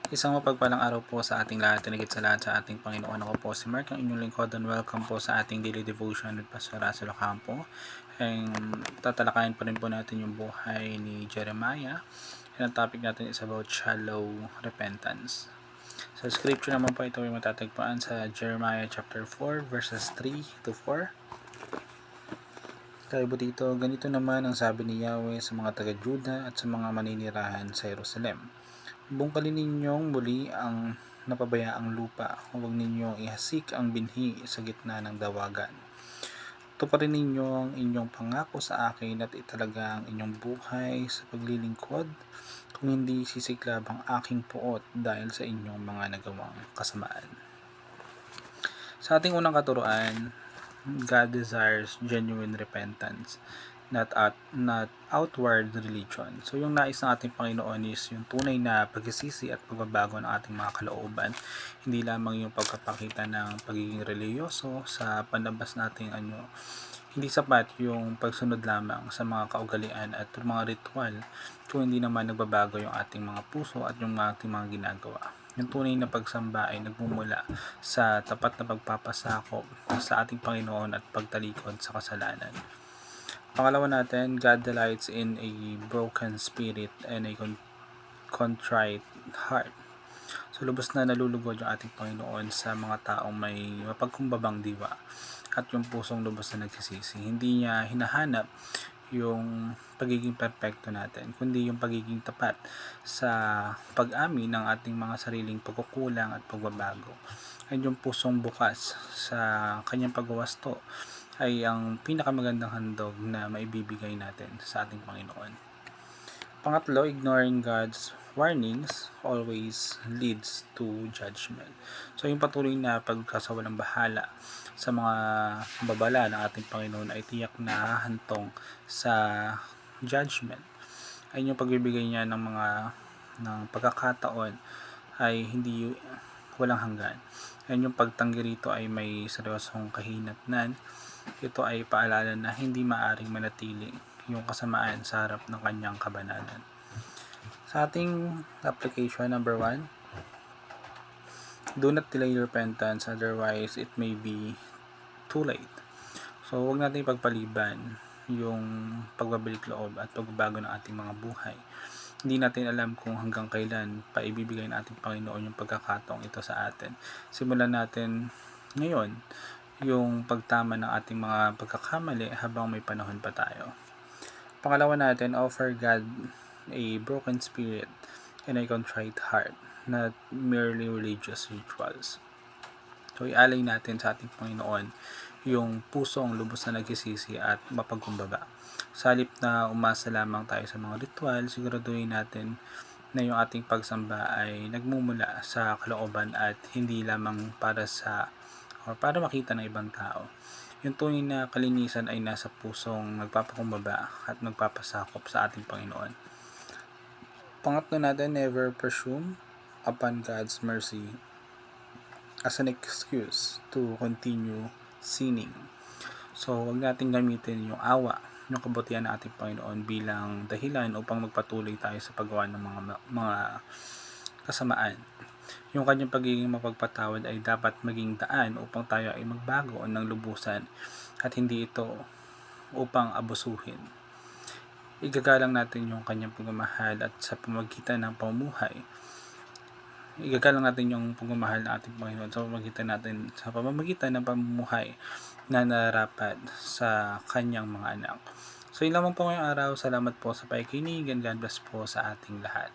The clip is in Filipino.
Isang mapagpalang araw po sa ating lahat, tinigit sa lahat sa ating Panginoon. Ako po si Mark, ang inyong lingkod, and welcome po sa ating daily devotion with Pastor Russell Ocampo. Tatalakayin pa rin po natin yung buhay ni Jeremiah. And ang topic natin is about shallow repentance. Sa scripture naman po, ito ay matatagpuan sa Jeremiah chapter 4 verses 3 to 4. Kaya po dito, ganito naman ang sabi ni Yahweh sa mga taga-Juda at sa mga maninirahan sa Jerusalem. Bungkalin ninyong muli ang napabayaang lupa, huwag ninyong ihasik ang binhi sa gitna ng dawagan. Tuparin ninyo ang inyong pangako sa akin at italaga ang inyong buhay sa paglilingkod, kung hindi sisiklab ang aking puot dahil sa inyong mga nagawang kasamaan. Sa ating unang katuruan, God desires genuine repentance, not outward religion. So yung nais ng ating Panginoon is yung tunay na pagsisisi at pagbabago ng ating mga kalooban. Hindi lamang yung pagkapakita ng pagiging reliyoso sa panlabas nating hindi sapat yung pagsunod lamang sa mga kaugalian at mga ritual kung hindi naman nagbabago yung ating mga puso at yung ating mga ginagawa. Yung tunay na pagsamba ay nagmumula sa tapat na pagpapasakop sa ating Panginoon at pagtalikod sa kasalanan. Pangalawa natin, God delights in a broken spirit and a contrite heart. So lubos na nalulugod yung ating Panginoon sa mga taong may mapagkumbabang diwa at yung pusong lubos na nagsisisi. Hindi niya hinahanap yung pagiging perpekto natin, kundi yung pagiging tapat sa pag-amin ng ating mga sariling pagkukulang at pagbabago. At yung pusong bukas sa kanyang pagwawasto ay ang pinakamagandang handog na maibibigay natin sa ating Panginoon. Pangatlo, ignoring God's warnings always leads to judgment. So yung patuloy na pagkasawalang bahala sa mga babala ng ating Panginoon ay tiyak na hahantong sa judgment. Ay yung pagbibigay niya ng pagkakataon ay hindi walang hanggan. Ayun yung pagtanggi rito ay may seryosong kahinatnan. Ito ay paalala na hindi maaring manatili yung kasamaan sa harap ng kanyang kabanalan. Sa ating application, number 1, do not delay repentance, otherwise it may be too late. So, huwag natin ipagpaliban yung pagbabalik loob at pagbabago ng ating mga buhay. Hindi natin alam kung hanggang kailan pa ibibigay ng ating Panginoon yung pagkakataong ito sa atin. Simulan natin ngayon yung pagtama ng ating mga pagkakamali habang may panahon pa tayo. Pangalawa natin, offer God a broken spirit and a contrite heart, not merely religious rituals. So, ialay natin sa ating Panginoon yung pusong lubos na nagsisisi at mapagkumbaba. Sa halip na umasa lamang tayo sa mga ritual, siguraduhin natin na yung ating pagsamba ay nagmumula sa kalooban at hindi lamang para makita ng ibang tao. Yung tunay na kalinisan ay nasa pusong nagpapakumbaba at nagpapasakop sa ating Panginoon. Pangatlo natin, never presume upon God's mercy as an excuse to continue sinning. So, huwag natin gamitin yung awa, yung kabutihan ng ating Panginoon bilang dahilan upang magpatuloy tayo sa paggawa ng mga kasamaan. Yung kanyang pagiging mapagpatawad ay dapat maging daan upang tayo ay magbago ng lubusan at hindi ito upang abusuhin. Igagalang natin yung kanyang pagmamahal at sa pamamagitan ng pamumuhay. Igagalang natin yung pagmamahal ng ating Panginoon sa pamamagitan ng pamumuhay na nararapat sa kanyang mga anak. So yun lamang po ngayong araw. Salamat po sa pakikinig and God bless po sa ating lahat.